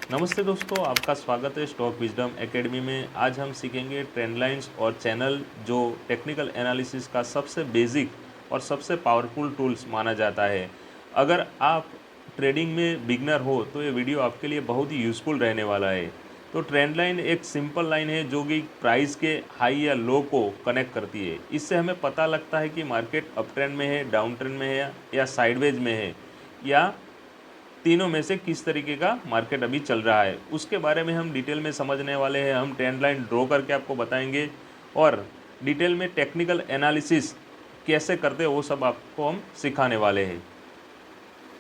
नमस्ते दोस्तों, आपका स्वागत है स्टॉक विजडम एकेडमी में। आज हम सीखेंगे ट्रेंड लाइंस और चैनल, जो टेक्निकल एनालिसिस का सबसे बेसिक और सबसे पावरफुल टूल्स माना जाता है। अगर आप ट्रेडिंग में बिगनर हो तो ये वीडियो आपके लिए बहुत ही यूज़फुल रहने वाला है। तो ट्रेंड लाइन एक सिंपल लाइन है जो कि प्राइस के हाई या लो को कनेक्ट करती है। इससे हमें पता लगता है कि मार्केट अप ट्रेंड में है, डाउन ट्रेंड में है या साइडवेज में है, या तीनों में से किस तरीके का मार्केट अभी चल रहा है। उसके बारे में हम डिटेल में समझने वाले हैं। हम ट्रेंड लाइन ड्रॉ करके आपको बताएंगे और डिटेल में टेक्निकल एनालिसिस कैसे करते हैं वो सब आपको हम सिखाने वाले हैं।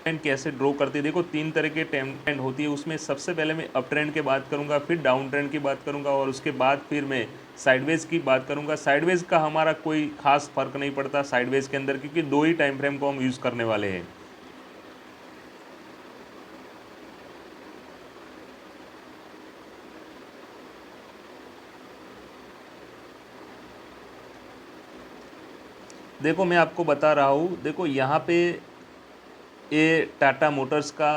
ट्रेंड कैसे ड्रॉ करते हैं, देखो 3 तरह के ट्रेंड होती है। उसमें सबसे पहले मैं अप ट्रेंड की बात करूंगा, फिर डाउन ट्रेंड की बात करूंगा और उसके बाद फिर मैं साइडवेज की बात करूंगा। साइडवेज का हमारा कोई खास फर्क नहीं पड़ता साइडवेज के अंदर, क्योंकि 2 ही टाइम फ्रेम को हम यूज़ करने वाले हैं। देखो मैं आपको बता रहा हूँ, देखो यहाँ पे ये टाटा मोटर्स का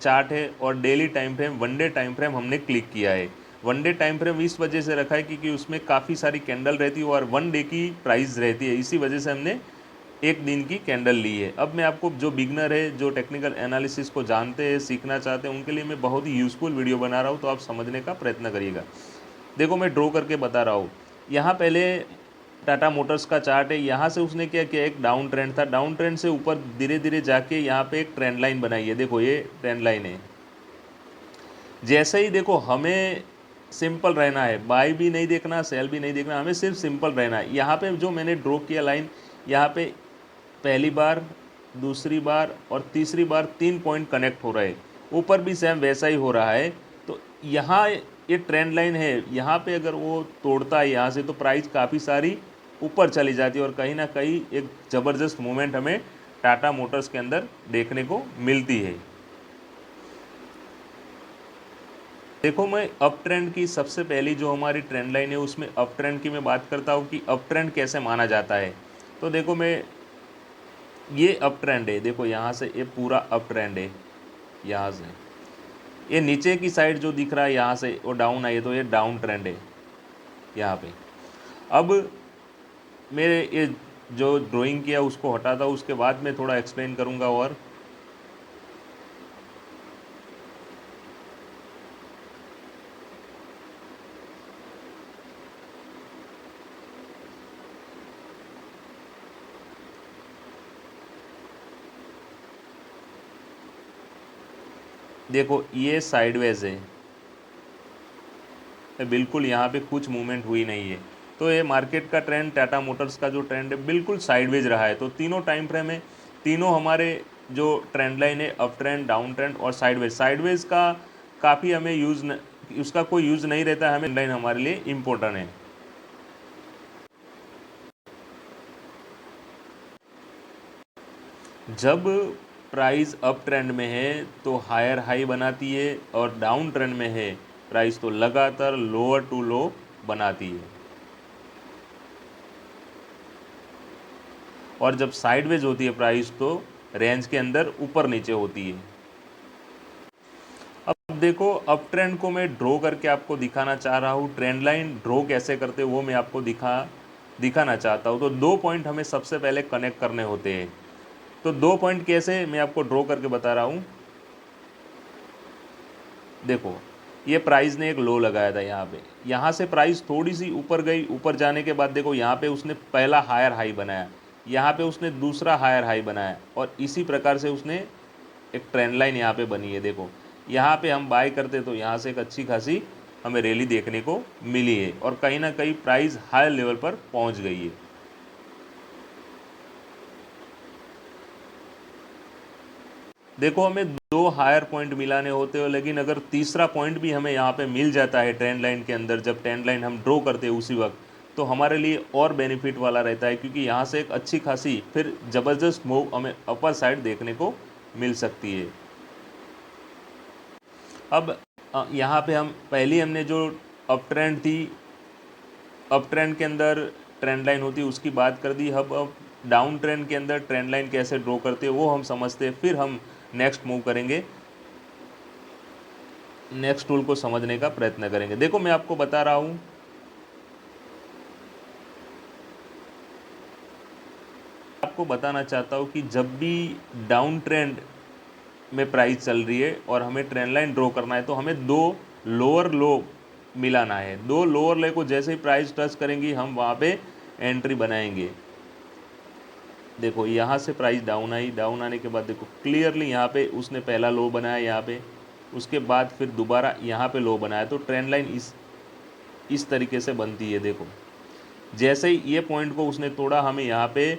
चार्ट है और daily time frame, one day time frame हमने क्लिक किया है। वन डे टाइम फ्रेम इस वजह से रखा है क्योंकि उसमें काफ़ी सारी कैंडल रहती है और वन डे की प्राइस रहती है, इसी वजह से हमने एक दिन की कैंडल ली है। अब मैं आपको, जो बिगनर है, जो टेक्निकल एनालिसिस को जानते हैं, सीखना चाहते हैं, उनके लिए मैं बहुत ही यूज़फुल वीडियो बना रहा हूँ, तो आप समझने का प्रयत्न करिएगा। देखो मैं ड्रॉ करके बता रहा हूँ। यहाँ पहले टाटा मोटर्स का चार्ट है। यहाँ से उसने क्या किया, एक डाउन ट्रेंड था, डाउन ट्रेंड से ऊपर धीरे धीरे जाके यहाँ पे एक ट्रेंड लाइन बनाई है। देखो ये ट्रेंड लाइन है। जैसे ही देखो, हमें सिंपल रहना है, बाय भी नहीं देखना, सेल भी नहीं देखना, हमें सिर्फ सिंपल रहना है। यहाँ पे जो मैंने ड्रॉ किया लाइन, यहाँ पे पहली बार, दूसरी बार और तीसरी बार 3 पॉइंट कनेक्ट हो रहे हैं। ऊपर भी सेम वैसा ही हो रहा है। तो यहाँ ये ट्रेंड लाइन है, यहाँ पे अगर वो तोड़ता है यहाँ से तो प्राइस काफ़ी सारी ऊपर चली जाती है और कहीं ना कहीं एक ज़बरदस्त मूवमेंट हमें टाटा मोटर्स के अंदर देखने को मिलती है। देखो मैं अप ट्रेंड की सबसे पहली जो हमारी ट्रेंड लाइन है उसमें अप ट्रेंड की मैं बात करता हूँ कि अप ट्रेंड कैसे माना जाता है। तो देखो मैं, ये अप ट्रेंड है, देखो यहाँ से ये पूरा अप ट्रेंड है। यहाँ से ये नीचे की साइड जो दिख रहा है यहाँ से वो डाउन आई है, तो ये डाउन ट्रेंड है यहाँ पे। अब मेरे ये जो ड्राइंग किया उसको हटाता हूँ, उसके बाद मैं थोड़ा एक्सप्लेन करूँगा। और देखो ये साइडवेज है, बिल्कुल यहाँ पे कुछ मूवमेंट हुई नहीं है। तो ये मार्केट का ट्रेंड, टाटा मोटर्स का जो ट्रेंड है, बिल्कुल साइडवेज रहा है। तो तीनों टाइम फ्रेम है, तीनों हमारे जो ट्रेंड लाइन है, अप ट्रेंड, डाउन ट्रेंड और साइडवेज। साइडवेज का काफ़ी हमें उसका कोई यूज़ नहीं रहता है, हमें लाइन हमारे लिए इम्पोर्टेंट है। जब प्राइस अप ट्रेंड में है तो हायर हाई बनाती है और डाउन ट्रेंड में है प्राइस तो लगातार लोअर टू लो बनाती है। और जब साइडवेज होती है प्राइस तो रेंज के अंदर ऊपर नीचे होती है। अब देखो, अप ट्रेंड को मैं ड्रॉ करके आपको दिखाना चाह रहा हूँ। ट्रेंड लाइन ड्रॉ कैसे करते हैं वो मैं आपको दिखाना चाहता हूँ। तो 2 पॉइंट हमें सबसे पहले कनेक्ट करने होते हैं। तो 2 पॉइंट कैसे, मैं आपको ड्रॉ करके बता रहा हूँ। देखो ये प्राइस ने एक लो लगाया था यहाँ पे, यहाँ से प्राइस थोड़ी सी ऊपर गई, ऊपर जाने के बाद देखो यहाँ पे उसने पहला हायर हाई बनाया, यहाँ पे उसने दूसरा हायर हाई बनाया और इसी प्रकार से उसने एक ट्रेंड लाइन यहाँ पे बनी है। देखो यहाँ पे हम बाय करते तो यहाँ से एक अच्छी खासी हमें रैली देखने को मिली है और कहीं ना कहीं प्राइस हायर लेवल पर पहुँच गई है। देखो हमें 2 हायर पॉइंट मिलाने होते हो, लेकिन अगर तीसरा पॉइंट भी हमें यहाँ पे मिल जाता है ट्रेंड लाइन के अंदर, जब ट्रेंड लाइन हम ड्रॉ करते हैं उसी वक्त, तो हमारे लिए और बेनिफिट वाला रहता है, क्योंकि यहाँ से एक अच्छी खासी फिर ज़बरदस्त मूव हमें अपर साइड देखने को मिल सकती है। अब यहाँ पे हम पहली हमने जो अप ट्रेंड थी, अप ट्रेंड के अंदर ट्रेंड लाइन होती है उसकी बात कर दी। अब डाउन ट्रेंड के अंदर ट्रेंड लाइन कैसे ड्रॉ करते हैं वो हम समझते हैं, फिर हम नेक्स्ट मूव करेंगे। नेक्स्ट टूल को समझने का प्रयत्न करेंगे। देखो मैं आपको बता रहा हूँ, आपको बताना चाहता हूँ कि जब भी डाउन ट्रेंड में प्राइस चल रही है और हमें ट्रेंड लाइन ड्रॉ करना है तो हमें दो लोअर लो मिलाना है। दो लोअर लो को जैसे ही प्राइस टच करेंगी हम वहाँ पे एंट्री बनाएंगे। देखो यहाँ से प्राइस डाउन आई, डाउन आने के बाद देखो क्लियरली यहाँ पे उसने पहला लो बनाया यहाँ पे, उसके बाद फिर दोबारा यहाँ पे लो बनाया। तो ट्रेंड लाइन इस तरीके से बनती है। देखो जैसे ही ये पॉइंट को उसने तोड़ा हमें यहाँ पे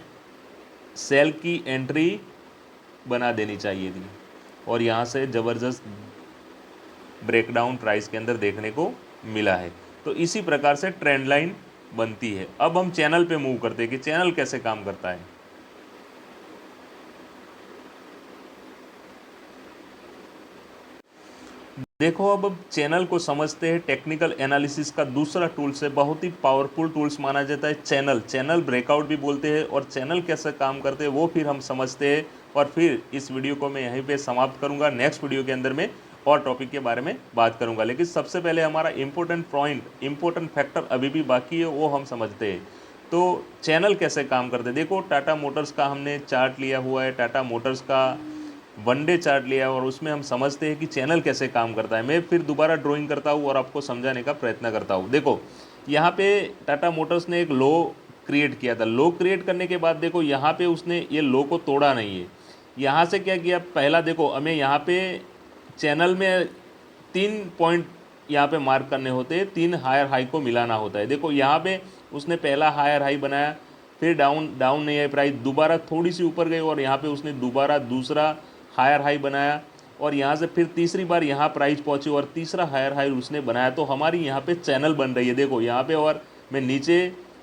सेल की एंट्री बना देनी चाहिए थी और यहाँ से ज़बरदस्त ब्रेकडाउन प्राइस के अंदर देखने को मिला है। तो इसी प्रकार से ट्रेंड लाइन बनती है। अब हम चैनल पे मूव करते हैं कि चैनल कैसे काम करता है। देखो अब चैनल को समझते हैं। टेक्निकल एनालिसिस का दूसरा टूल्स है, बहुत ही पावरफुल टूल्स माना जाता है चैनल ब्रेकआउट भी बोलते हैं। और चैनल कैसे काम करते हैं वो फिर हम समझते हैं और फिर इस वीडियो को मैं यहीं पे समाप्त करूंगा। नेक्स्ट वीडियो के अंदर मैं और टॉपिक के बारे में बात करूंगा, लेकिन सबसे पहले हमारा इंपॉर्टेंट फैक्टर अभी भी बाकी है, वो हम समझते हैं। तो चैनल कैसे काम करते हैं। देखो टाटा मोटर्स का हमने चार्ट लिया हुआ है, टाटा मोटर्स का वनडे चार्ट लिया और उसमें हम समझते हैं कि चैनल कैसे काम करता है। मैं फिर दोबारा ड्राइंग करता हूँ और आपको समझाने का प्रयत्न करता हूँ। देखो यहाँ पे टाटा मोटर्स ने एक लो क्रिएट किया था। लो क्रिएट करने के बाद देखो यहाँ पे उसने ये लो को तोड़ा नहीं है। यहाँ से क्या किया, पहला देखो हमें यहाँ पे चैनल में 3 पॉइंट यहाँ पे मार्क करने होते हैं, 3 हायर हाई को मिलाना होता है। देखो यहाँ पे उसने पहला हायर हाई बनाया, फिर डाउन नहीं आई प्राइस, दोबारा थोड़ी सी ऊपर गई और यहाँ पे उसने दोबारा दूसरा हायर हाई बनाया और यहाँ से फिर तीसरी बार यहाँ प्राइस पहुँची और तीसरा हायर हाई उसने बनाया। तो हमारी यहाँ पे चैनल बन रही है। देखो यहाँ पे और मैं नीचे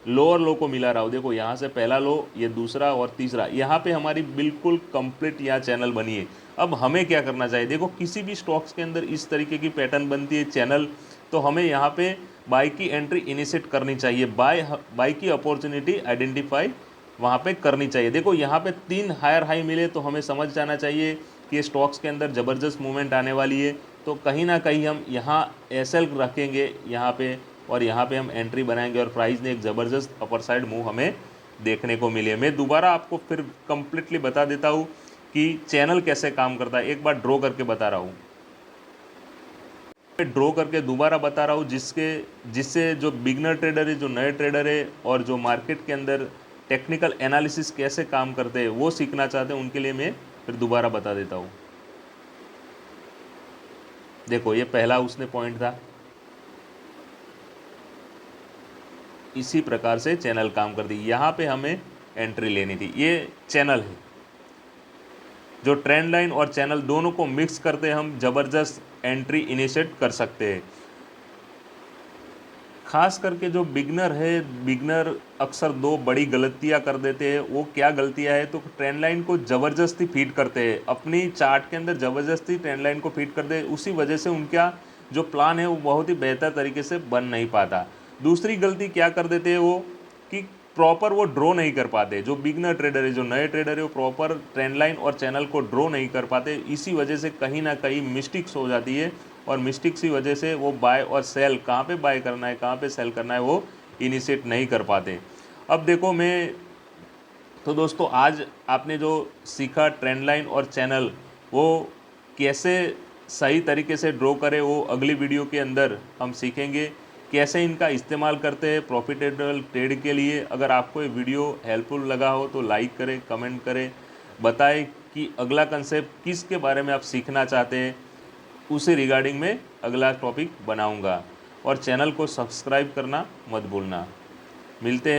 लोअर लो को मिला रहा हूँ। देखो यहाँ से पहला लो, ये दूसरा और तीसरा, यहाँ पे हमारी बिल्कुल कंप्लीट यहाँ चैनल बनी है। अब हमें क्या करना चाहिए। देखो किसी भी स्टॉक्स के अंदर इस तरीके की पैटर्न बनती है चैनल, तो हमें यहाँ पे बाय की एंट्री इनिशिएट करनी चाहिए। बाय की अपॉर्चुनिटी आइडेंटिफाई वहाँ पे करनी चाहिए। देखो यहाँ पे 3 हायर हाई मिले तो हमें समझ जाना चाहिए कि स्टॉक्स के अंदर ज़बरदस्त मूवमेंट आने वाली है। तो कहीं ना कहीं हम यहाँ एसएल रखेंगे यहाँ पे और यहाँ पे हम एंट्री बनाएंगे और प्राइस ने एक ज़बरदस्त अपर साइड मूव हमें देखने को मिली है। मैं दोबारा आपको फिर कंप्लीटली बता देता हूँ कि चैनल कैसे काम करता है। एक बार ड्रॉ करके बता रहा हूँ, ड्रॉ करके दोबारा बता रहा हूँ, जिससे जो बिगनर ट्रेडर है, जो नए ट्रेडर है और जो मार्केट के अंदर टेक्निकल एनालिसिस कैसे काम करते हैं वो सीखना चाहते हैं, उनके लिए मैं फिर दोबारा बता देता हूँ। देखो ये पहला उसने पॉइंट था, इसी प्रकार से चैनल काम करती है। यहाँ पे हमें एंट्री लेनी थी। ये चैनल है, जो ट्रेंड लाइन और चैनल दोनों को मिक्स करते हम ज़बरदस्त एंट्री इनिशिएट कर सकते हैं। खास करके जो बिगनर अक्सर 2 बड़ी गलतियां कर देते हैं। वो क्या गलतियां है, तो ट्रेंड लाइन को ज़बरदस्ती फीड करते हैं, अपनी चार्ट के अंदर ज़बरदस्ती ट्रेंड लाइन को फीड करते हैं। उसी वजह से उनका जो प्लान है वो बहुत ही बेहतर तरीके से बन नहीं पाता। दूसरी गलती क्या कर देते हैं वो, कि प्रॉपर वो ड्रॉ नहीं कर पाते। जो बिगनर ट्रेडर है, जो नए ट्रेडर है, वो प्रॉपर ट्रेंड लाइन और चैनल को ड्रॉ नहीं कर पाते। इसी वजह से कहीं ना कहीं मिस्टेक्स हो जाती है और मिस्टेक्स की वजह से वो बाय और सेल, कहाँ पे बाय करना है कहाँ पे सेल करना है, वो इनिशिएट नहीं कर पाते। अब देखो तो दोस्तों आज आपने जो सीखा ट्रेंड लाइन और चैनल वो कैसे सही तरीके से ड्रॉ करें, वो अगली वीडियो के अंदर हम सीखेंगे। कैसे इनका इस्तेमाल करते हैं प्रॉफिटेबल ट्रेड के लिए। अगर आपको ये वीडियो हेल्पफुल लगा हो तो लाइक करें, कमेंट करें, बताएं कि अगला कंसेप्ट किसके बारे में आप सीखना चाहते हैं, उसे रिगार्डिंग में अगला टॉपिक बनाऊंगा। और चैनल को सब्सक्राइब करना मत भूलना। मिलते हैं।